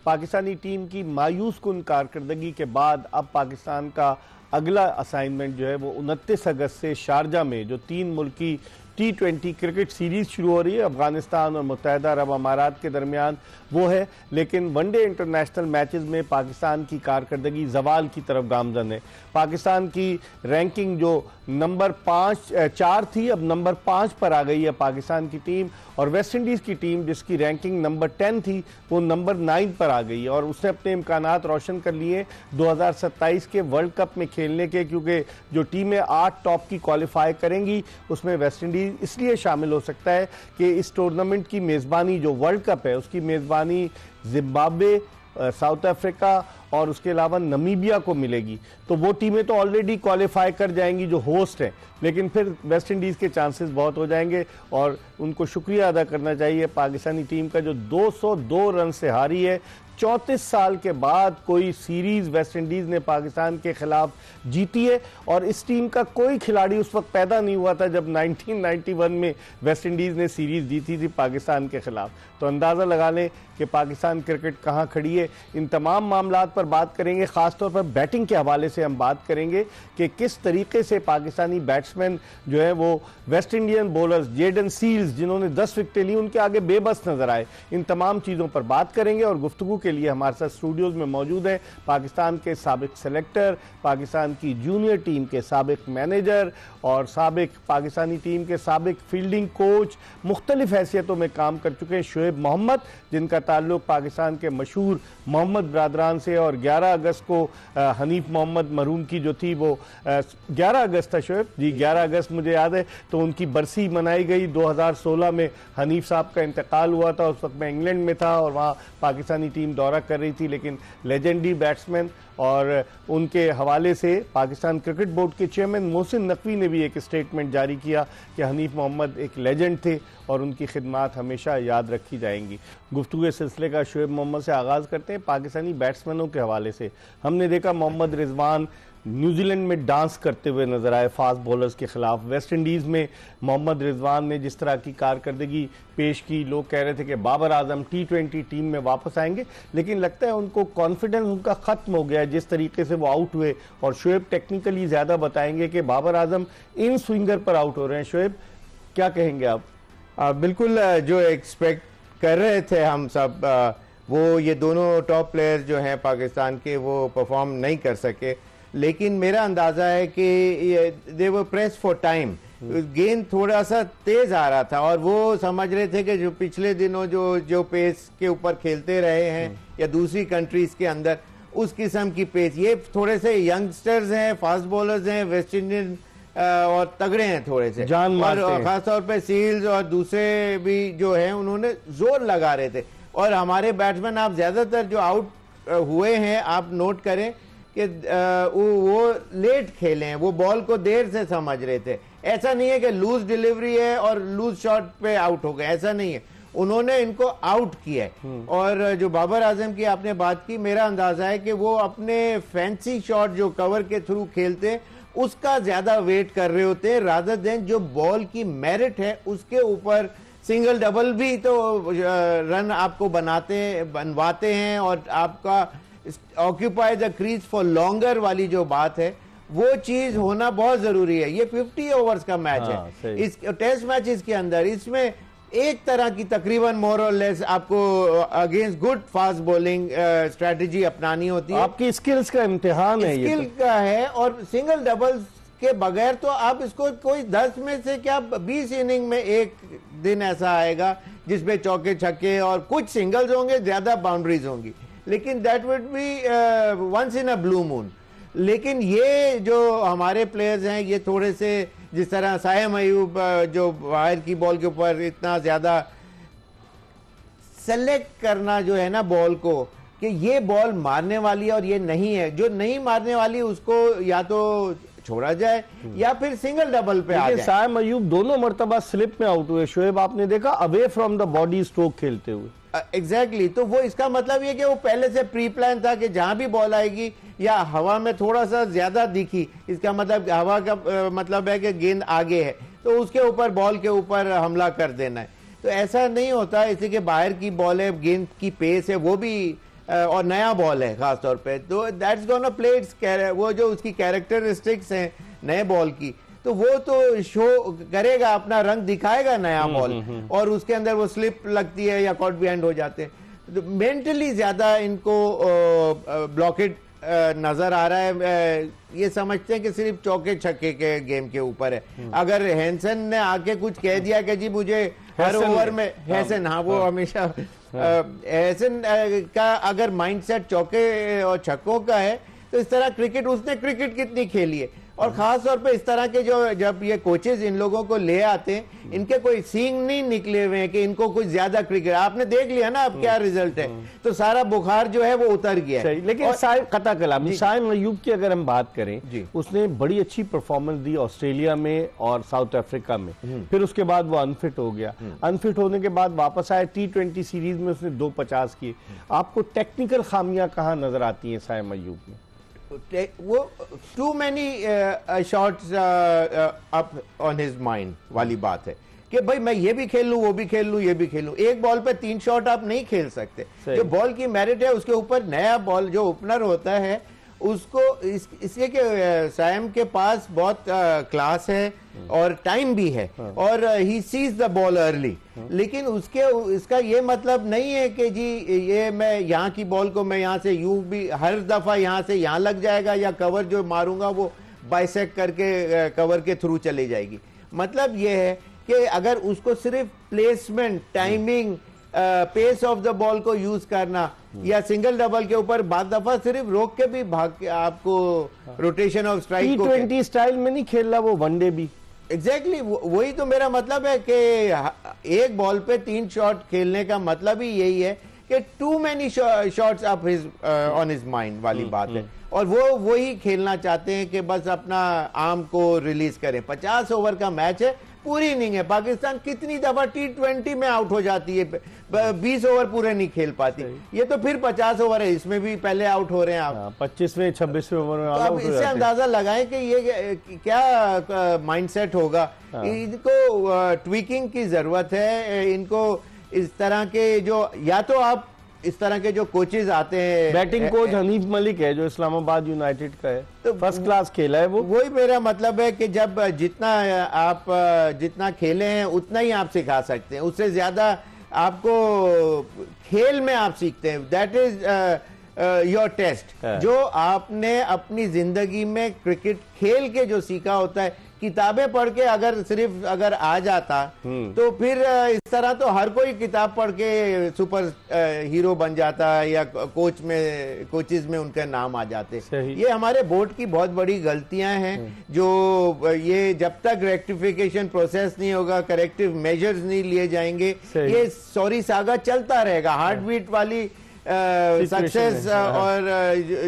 Pakistani team की मायूस कुन कारकर्दगी के बाद अब पाकिस्तान का अगला असाइनमेंट जो है वो 29 अगस्त से शारजा में जो 3 मुल्की T20 क्रिकेट सीरीज शुरू हो रही है अफगानिस्तान और मुत्तहिदा अरब अमारात के दरमियान वो है। लेकिन वनडे इंटरनेशनल मैचेस में पाकिस्तान की कारकर्दगी जवाल की तरफ गामजन है। पाकिस्तान की रैंकिंग जो नंबर 4 थी अब नंबर 5 पर आ गई है पाकिस्तान की टीम, और वेस्ट इंडीज़ की टीम जिसकी रैंकिंग नंबर 10 थी वो नंबर 9 पर आ गई है और उसने अपने इम्कानात रोशन कर लिए 2027 के वर्ल्ड कप में खेलने के, क्योंकि जो टीमें 8 टॉप की क्वालिफाई करेंगी उसमें वेस्ट इंडीज़ इसलिए शामिल हो सकता है कि इस टूर्नामेंट की मेज़बानी जो वर्ल्ड कप है उसकी मेज़बानी जिम्बाब्वे, साउथ अफ्रीका और उसके अलावा नमीबिया को मिलेगी। तो वो टीमें तो ऑलरेडी क्वालिफाई कर जाएंगी जो होस्ट हैं, लेकिन फिर वेस्ट इंडीज़ के चांसेस बहुत हो जाएंगे और उनको शुक्रिया अदा करना चाहिए पाकिस्तानी टीम का जो 202 रन से हारी है। 34 साल के बाद कोई सीरीज़ वेस्ट इंडीज़ ने पाकिस्तान के खिलाफ जीती है और इस टीम का कोई खिलाड़ी उस वक्त पैदा नहीं हुआ था जब 1991 में वेस्ट इंडीज़ ने सीरीज़ जीती थी पाकिस्तान के खिलाफ। तो अंदाज़ा लगा लें कि पाकिस्तान क्रिकेट कहाँ खड़ी है। इन तमाम मामलात पर बात करेंगे, ख़ासतौर पर बैटिंग के हवाले से हम बात करेंगे कि किस तरीके से पाकिस्तानी बैट्समैन जो है वो West Indian bowlers Jayden Seales जिन्होंने 10 विकेटें ली उनके आगे बेबस नजर आए। इन तमाम चीज़ों पर बात करेंगे और गुफ्तगू के लिए हमारे साथ स्टूडियोज़ में मौजूद हैं पाकिस्तान के साबिक सेलेक्टर, पाकिस्तान की जूनियर टीम के साबिक मैनेजर और साबिक पाकिस्तानी टीम के साबिक फील्डिंग कोच, मुख्तलिफ हैसियतों में काम कर चुके हैं शोएब मोहम्मद, जिनका ताल्लुक पाकिस्तान के मशहूर मोहम्मद बरादरान से, और 11 अगस्त को हनीफ मोहम्मद मरहूम की जो थी वो 11 अगस्त था शोएब जी, 11 अगस्त मुझे याद है, तो उनकी बरसी मनाई गई। 2016 में हनीफ साहब का इंतकाल हुआ था, उस वक्त मैं इंग्लैंड में था और वहाँ पाकिस्तानी टीम दौरा कर रही थी, लेकिन लेजेंडरी बैट्समैन और उनके हवाले से पाकिस्तान क्रिकेट बोर्ड के चेयरमैन मोहसिन नकवी ने भी एक स्टेटमेंट जारी किया कि हनीफ मोहम्मद एक लेजेंड थे और उनकी खिदमात हमेशा याद रखी जाएंगी। गुफ्तगू के सिलसिले का शोएब मोहम्मद से आगाज़ करते हैं। पाकिस्तानी बैट्समैनों के हवाले से हमने देखा मोहम्मद रिजवान न्यूजीलैंड में डांस करते हुए नजर आए फास्ट बॉलर्स के खिलाफ। वेस्ट इंडीज़ में मोहम्मद रिजवान ने जिस तरह की कारकर्दगी पेश की, लोग कह रहे थे कि बाबर आजम T20 टीम में वापस आएंगे, लेकिन लगता है उनको कॉन्फिडेंस उनका ख़त्म हो गया है जिस तरीके से वो आउट हुए। और शोएब टेक्निकली ज़्यादा बताएंगे कि बाबर आजम इन स्विंगर पर आउट हो रहे हैं। शोएब क्या कहेंगे आप? बिल्कुल जो एक्सपेक्ट कर रहे थे हम सब, वो ये दोनों टॉप प्लेयर्स जो हैं पाकिस्तान के वो परफॉर्म नहीं कर सके, लेकिन मेरा अंदाज़ा है कि दे वर प्रेस फॉर टाइम। गेंद थोड़ा सा तेज आ रहा था और वो समझ रहे थे कि जो पिछले दिनों जो पेस के ऊपर खेलते रहे हैं या दूसरी कंट्रीज के अंदर उस किस्म की पेस, ये थोड़े से यंगस्टर्स हैं, फास्ट बॉलर्स हैं, वेस्ट इंडियन और तगड़े हैं थोड़े से, और खासतौर पे सील्स और दूसरे भी जो हैं उन्होंने जोर लगा रहे थे। और हमारे बैट्समैन आप ज्यादातर जो आउट हुए हैं आप नोट करें कि वो लेट खेले हैं, वो बॉल को देर से समझ रहे थे। ऐसा नहीं है कि लूज डिलीवरी है और लूज शॉट पे आउट हो गए, ऐसा नहीं है, उन्होंने इनको आउट किया है। और जो बाबर आजम की आपने बात की, मेरा अंदाजा है कि वो अपने फैंसी शॉट जो कवर के थ्रू खेलते उसका ज्यादा वेट कर रहे होते हैं रादर देन जो बॉल की मेरिट है उसके ऊपर। सिंगल डबल भी तो रन आपको बनवाते हैं और आपका occupy the crease for longer वाली जो बात है वो चीज होना बहुत जरूरी है। ये 50 ओवर्स का मैच है, इस टेस्ट मैच इसके अंदर, इसमें एक तरह की तकरीबन मोर और लेस आपको against good fast bowling strategy अपनानी होती है। आपकी स्किल्स का इम्तिहान है, स्किल का है। और सिंगल डबल्स के बगैर तो आप इसको कोई 10 में से क्या 20 इनिंग में एक दिन ऐसा आएगा जिसमें चौके छक्के और कुछ सिंगल्स होंगे, ज्यादा बाउंड्रीज होंगी, लेकिन that would be once in a blue moon. लेकिन ये जो हमारे प्लेयर्स हैं ये थोड़े से, जिस तरह सायम अयूब जो बाहर की बॉल के ऊपर इतना ज्यादा सेलेक्ट करना जो है ना बॉल को कि ये बॉल मारने वाली है और ये नहीं है, जो नहीं मारने वाली उसको या तो छोड़ा जाए या फिर सिंगल डबल पे आ जाए। सायम अयूब दोनों मर्तबा स्लिप में आउट हुए शोएब, आपने देखा, away from the body stroke खेलते हुए। एग्जैक्टली तो वो इसका मतलब ये कि वो पहले से प्री प्लान था कि जहां भी बॉल आएगी या हवा में थोड़ा सा ज्यादा दिखी, इसका मतलब हवा का मतलब है कि गेंद आगे है तो उसके ऊपर बॉल के ऊपर हमला कर देना है। तो ऐसा नहीं होता, इसी के बाहर की बॉल है, गेंद की पेस है वो भी और नया बॉल है खास तौर पे, तो दैट्स गोना प्ले इट्स, वो जो उसकी कैरेक्टरिस्टिक्स हैं नए बॉल की, तो वो तो शो करेगा, अपना रंग दिखाएगा नया बॉल, और उसके अंदर वो स्लिप लगती है या कॉट बिहाइंड हो जाते हैं। तो मेंटली ज्यादा इनको ब्लॉकेड नजर आ रहा है। ये समझते हैं कि सिर्फ चौके छक्के के गेम के ऊपर है। अगर हैंसन ने आके कुछ कह दिया कि जी मुझे हर ओवर में, हैसन, हाँ वो हमेशा हैसन का अगर माइंडसेट चौके और छक्कों का है, तो इस तरह क्रिकेट, उसने क्रिकेट कितनी खेली है, और खास तौर पे इस तरह के जो जब ये कोचेज इन लोगों को ले आते हैं, इनके कोई सींग नहीं निकले हुए हैं कि इनको कुछ ज्यादा क्रिकेट, आपने देख लिया ना अब क्या रिजल्ट है, तो सारा बुखार जो है वो उतर गया है। लेकिन साइम कता कलाम, साइम अयूब की अगर हम बात करें, उसने बड़ी अच्छी परफॉर्मेंस दी ऑस्ट्रेलिया में और साउथ अफ्रीका में, फिर उसके बाद वो अनफिट हो गया, अनफिट होने के बाद वापस आया, T20 सीरीज में उसने 250 किए। आपको टेक्निकल खामियां कहां नजर आती हैं साइम अयूब में? वो too many shots up on his mind वाली बात है कि भाई मैं ये भी खेल लूं, वो भी खेल लूं, ये भी खेल लूं। एक बॉल पे 3 शॉट आप नहीं खेल सकते। जो बॉल की मेरिट है उसके ऊपर नया बॉल जो ओपनर होता है उसको इसलिए कि साइम के पास बहुत क्लास है और टाइम भी है, और he sees the ball early, लेकिन उसके इसका ये मतलब नहीं है कि जी ये मैं यहाँ की बॉल को मैं यहाँ से यूं भी हर दफा यहाँ से यहाँ लग जाएगा, या कवर जो मारूंगा वो बाइसेक्ट करके कवर के थ्रू चली जाएगी। मतलब ये है कि अगर उसको सिर्फ placement, timing, pace of the ball को यूज करना, या सिंगल डबल के ऊपर बाद दफा सिर्फ रोक के भी भाग के आपको रोटेशन ऑफ स्ट्राइक को T20 स्टाइल में नहीं खेल रहा वो, वनडे भी एग्जैक्टली वही तो मेरा मतलब है कि एक बॉल पे 3 शॉट खेलने का मतलब ही यही है कि too many shots up his on his mind वाली बात है, और वो वही खेलना चाहते हैं कि बस अपना आर्म को रिलीज करें। 50 ओवर का मैच है, पूरी इनिंग है। पाकिस्तान कितनी दफा T20 में आउट हो जाती है, 20 ओवर पूरे नहीं खेल पाती, ये तो फिर 50 ओवर है, इसमें भी पहले आउट हो रहे हैं आप 25वें 26वें ओवर में। तो आप इससे अंदाजा लगाएं कि ये क्या माइंडसेट होगा। इनको ट्वीकिंग की जरूरत है। इनको इस तरह के जो, या तो आप इस तरह के जो कोचेज आते हैं, बैटिंग कोच हनीफ मलिक है जो इस्लामाबाद यूनाइटेड का है, तो फर्स्ट क्लास खेला है वो। वही मेरा मतलब है कि जब जितना खेले हैं उतना ही आप सिखा सकते हैं, उससे ज्यादा आपको खेल में आप सीखते हैं। That is your test. जो आपने अपनी जिंदगी में क्रिकेट खेल के जो सीखा होता है, किताबें पढ़ के अगर आ जाता तो फिर इस तरह तो हर कोई किताब पढ़ के सुपर हीरो बन जाता, या कोचेज में उनका नाम आ जाते। ये हमारे बोर्ड की बहुत बड़ी गलतियां हैं, जो ये जब तक रेक्टिफिकेशन प्रोसेस नहीं होगा, करेक्टिव मेजर्स नहीं लिए जाएंगे, ये सॉरी सागा चलता रहेगा। हार्ट बीट वाली सक्सेस और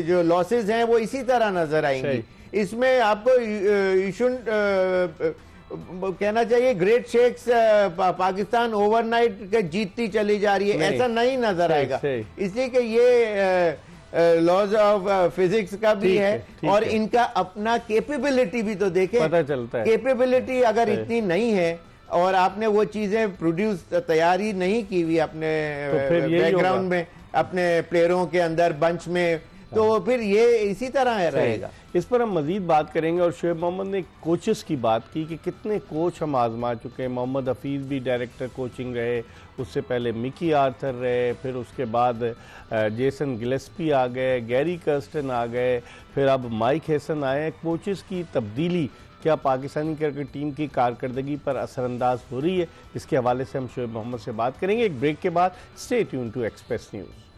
जो लॉसेस हैं वो इसी तरह नजर आएंगी। इसमें आपको कहना चाहिए ग्रेट शेक्स पाकिस्तान ओवरनाइट जीतती चली जा रही है, ऐसा नहीं नजर आएगा। इसलिए कि ये लॉज ऑफ फिजिक्स का भी है, और इनका अपना कैपेबिलिटी भी तो देखें, पता चलता है। कैपेबिलिटी अगर इतनी नहीं है और आपने वो चीजें प्रोड्यूस तैयारी नहीं की हुई अपने बैकग्राउंड में, अपने प्लेयरों के अंदर बंच में, तो फिर ये इसी तरह रहेगा। इस पर हम मजीद बात करेंगे। और शुएब मोहम्मद ने कोचेस की बात की कि कितने कोच हम आजमा चुके हैं। मोहम्मद हफीज़ भी डायरेक्टर कोचिंग रहे, उससे पहले मिकी आर्थर रहे, फिर उसके बाद जेसन गिलेस्पी आ गए, गैरी कर्स्टन आ गए, फिर अब माइक हैसन आए। कोचेस की तब्दीली क्या पाकिस्तानी क्रिकेट टीम की कारकर्दगी पर असरअंदाज हो रही है? इसके हवाले से हम शुएब मोहम्मद से बात करेंगे एक ब्रेक के बाद। Stay tune to Express news.